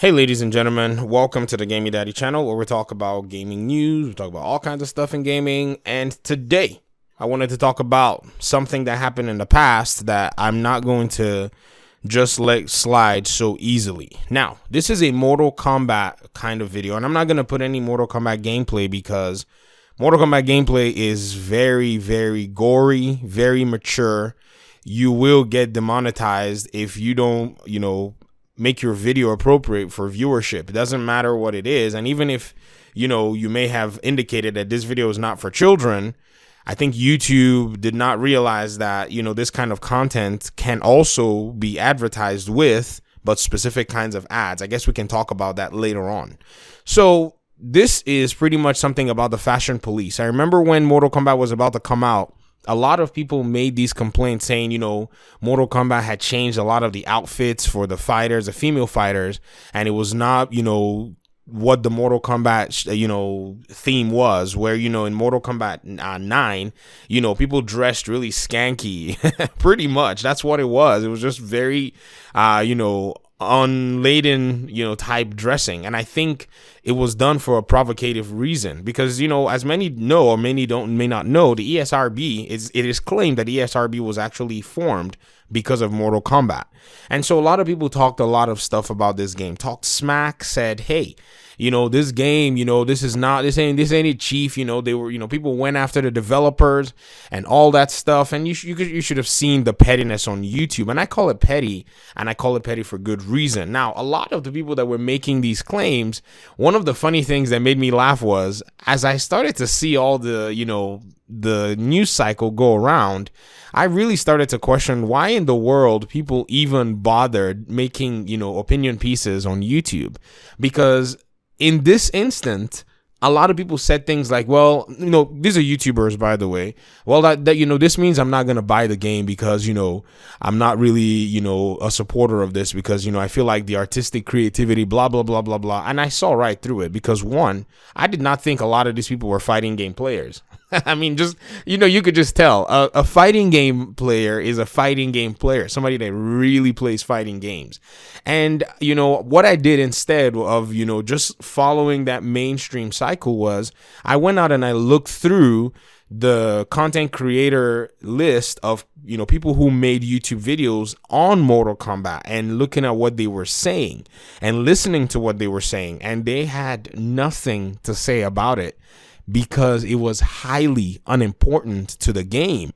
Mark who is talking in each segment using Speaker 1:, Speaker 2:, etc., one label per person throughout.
Speaker 1: Hey ladies and gentlemen, welcome to the Gaming Daddy channel where we talk about gaming news, we talk about all kinds of stuff in gaming, and today I wanted to talk about something that happened in the past that I'm not going to just let slide so easily. Now, this is a Mortal Kombat kind of video, and I'm not going to put any Mortal Kombat gameplay because Mortal Kombat gameplay is very, very gory, very mature. You will get demonetized if you don't, make your video appropriate for viewership. It doesn't matter what it is. And even if, you may have indicated that this video is not for children, I think YouTube did not realize that, this kind of content can also be advertised with, but specific kinds of ads. I guess we can talk about that later on. So this is pretty much something about the fashion police. I remember when Mortal Kombat was about to come out, a lot of people made these complaints saying, Mortal Kombat had changed a lot of the outfits for the fighters, the female fighters, and it was not, what the Mortal Kombat, theme was, where, in Mortal Kombat 9, people dressed really skanky, pretty much. That's what it was. It was just very, unladen, type dressing. And I think it was done for a provocative reason because, as many know or may not know, the ESRB it is claimed that ESRB was actually formed because of Mortal Kombat. And so a lot of people talked a lot of stuff about this game, talked smack, said, hey, this game, this ain't it, chief. They were, people went after the developers and all that stuff. And you should have seen the pettiness on YouTube. And I call it petty, and I call it petty for good reason. Now, a lot of the people that were making these claims, one of the funny things that made me laugh was as I started to see all the, the news cycle go around, I really started to question why in the world people even bothered making, opinion pieces on YouTube. Because in this instant, a lot of people said things like, well, these are YouTubers, by the way. Well, that this means I'm not going to buy the game because, I'm not really, a supporter of this because, I feel like the artistic creativity, blah, blah, blah, blah, blah. And I saw right through it because, one, I did not think a lot of these people were fighting game players. I mean, just, you could just tell a fighting game player is a fighting game player, somebody that really plays fighting games. And, what I did instead of, just following that mainstream cycle was I went out and I looked through the content creator list of, people who made YouTube videos on Mortal Kombat and looking at what they were saying and listening to what they were saying. And they had nothing to say about it, because it was highly unimportant to the game.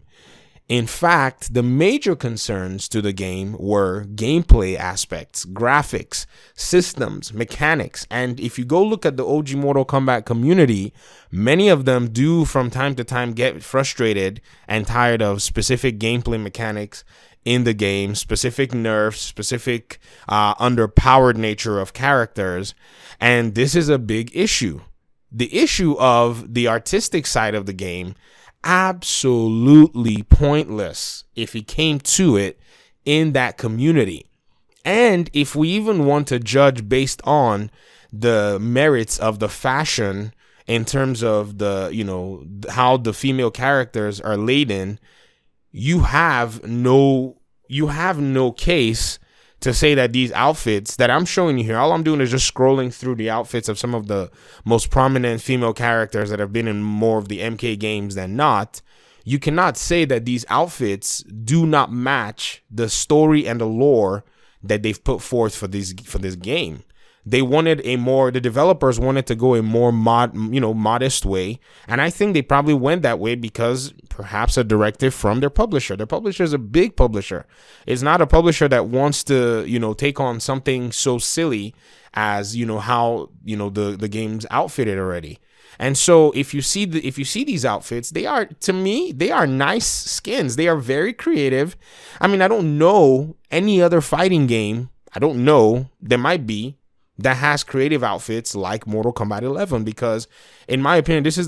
Speaker 1: In fact, the major concerns to the game were gameplay aspects, graphics, systems, mechanics. And if you go look at the OG Mortal Kombat community, many of them do from time to time get frustrated and tired of specific gameplay mechanics in the game, specific nerfs, specific underpowered nature of characters. And this is a big issue. The issue of the artistic side of the game, absolutely pointless if it came to it in that community. And if we even want to judge based on the merits of the fashion in terms of the, how the female characters are laden, you have no case to say that these outfits that I'm showing you here, all I'm doing is just scrolling through the outfits of some of the most prominent female characters that have been in more of the MK games than not. You cannot say that these outfits do not match the story and the lore that they've put forth for this game. They wanted the developers wanted to go a more modest way. And I think they probably went that way because perhaps a directive from their publisher. Their publisher is a big publisher. It's not a publisher that wants to, take on something so silly as, how, the game's outfitted already. And so if you see these outfits, to me, they are nice skins. They are very creative. I mean, I don't know any other fighting game. I don't know. There might be that has creative outfits like Mortal Kombat 11, because in my opinion, this is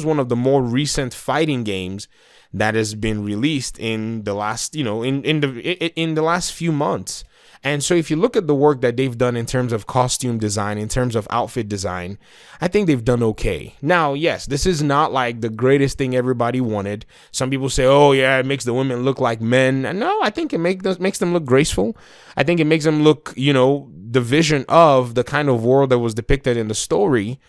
Speaker 1: one of the more recent fighting games that has been released in the last, in the last few months. And so if you look at the work that they've done in terms of costume design, in terms of outfit design, I think they've done okay. Now, yes, this is not like the greatest thing everybody wanted. Some people say, oh yeah, it makes the women look like men. And no, I think it makes them look graceful. I think it makes them look, the vision of the kind of world that was depicted in the story.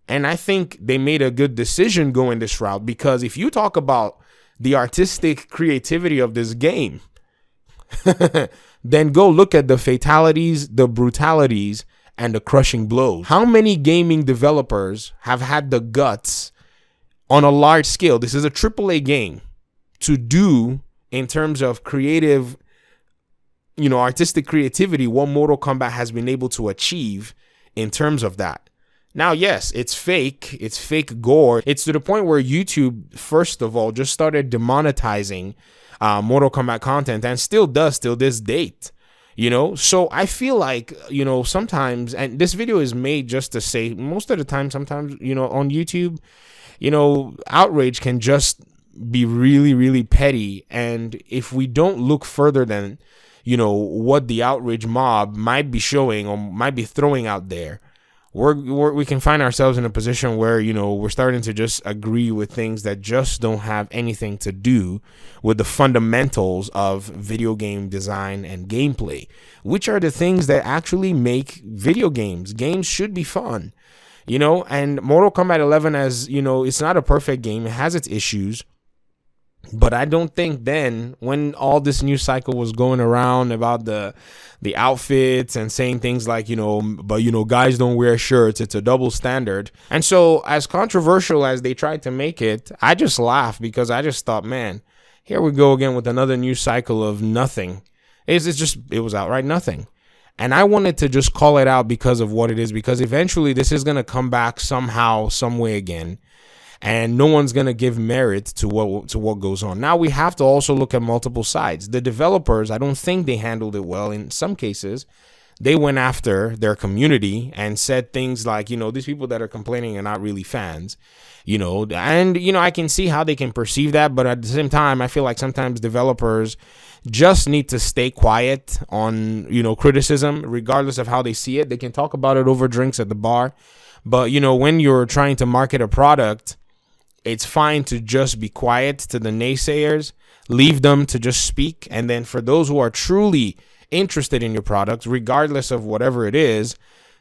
Speaker 1: And I think they made a good decision going this route, because if you talk about the artistic creativity of this game, then go look at the fatalities, the brutalities, and the crushing blows. How many gaming developers have had the guts on a large scale? This is a AAA game to do in terms of creative, artistic creativity, what Mortal Kombat has been able to achieve in terms of that. Now, yes, it's fake gore. It's to the point where YouTube, first of all, just started demonetizing Mortal Kombat content, and still does till this date. So I feel like, sometimes, and this video is made just to say, most of the time, sometimes, on YouTube, outrage can just be really, really petty. And if we don't look further than, what the outrage mob might be showing or might be throwing out there, we can find ourselves in a position where, we're starting to just agree with things that just don't have anything to do with the fundamentals of video game design and gameplay, which are the things that actually make video games. Games should be fun, and Mortal Kombat 11, as it's not a perfect game. It has its issues. But I don't think then, when all this news cycle was going around about the outfits and saying things like, guys don't wear shirts, it's a double standard. And so as controversial as they tried to make it, I just laughed, because I just thought, man, here we go again with another news cycle of nothing. It was outright nothing. And I wanted to just call it out because of what it is, because eventually this is going to come back somehow, some way again. And no one's going to give merit to what goes on. Now, we have to also look at multiple sides. The developers, I don't think they handled it well. In some cases, they went after their community and said things like, these people that are complaining are not really fans, and, I can see how they can perceive that. But at the same time, I feel like sometimes developers just need to stay quiet on, criticism, regardless of how they see it. They can talk about it over drinks at the bar. But, when you're trying to market a product, it's fine to just be quiet to the naysayers, leave them to just speak. And then for those who are truly interested in your product, regardless of whatever it is,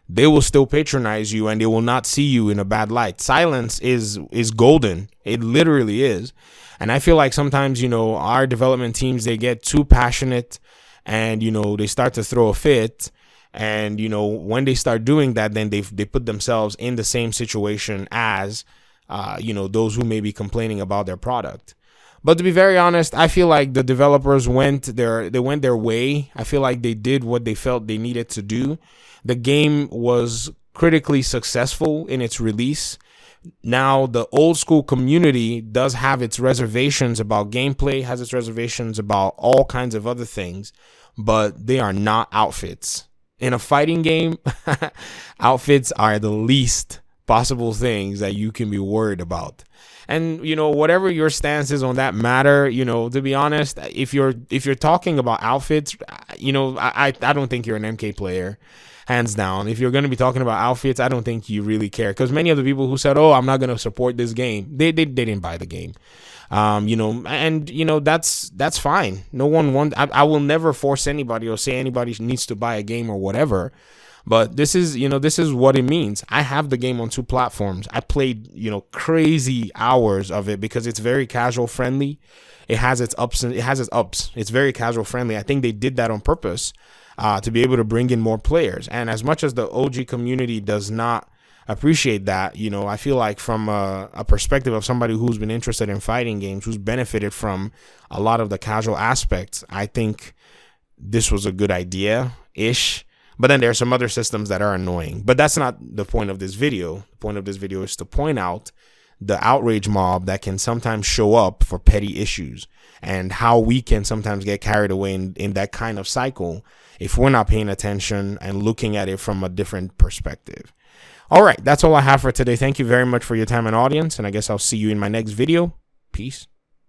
Speaker 1: they will still patronize you and they will not see you in a bad light. Silence is golden. It literally is. And I feel like sometimes, our development teams, they get too passionate and, they start to throw a fit. And, when they start doing that, then they put themselves in the same situation as those who may be complaining about their product. But to be very honest, I feel like the developers went their way. I feel like they did what they felt they needed to do. The game was critically successful in its release. Now, the old school community does have its reservations about gameplay, has its reservations about all kinds of other things, but they are not outfits. In a fighting game, outfits are the least possible things that you can be worried about. And whatever your stance is on that matter, to be honest, if you're talking about outfits, I don't think you're an MK player, hands down. If you're going to be talking about outfits, I don't think you really care, because many of the people who said, oh, I'm not going to support this game, they didn't buy the game. That's fine. No one I will never force anybody or say anybody needs to buy a game or whatever. But this is what it means. I have the game on 2 platforms. I played, crazy hours of it because it's very casual friendly. It has its ups and it has its ups. It's very casual friendly. I think they did that on purpose to be able to bring in more players. And as much as the OG community does not appreciate that, I feel like from a perspective of somebody who's been interested in fighting games, who's benefited from a lot of the casual aspects, I think this was a good idea-ish. But then there are some other systems that are annoying. But that's not the point of this video. The point of this video is to point out the outrage mob that can sometimes show up for petty issues and how we can sometimes get carried away in that kind of cycle if we're not paying attention and looking at it from a different perspective. All right, that's all I have for today. Thank you very much for your time and audience, and I guess I'll see you in my next video. Peace.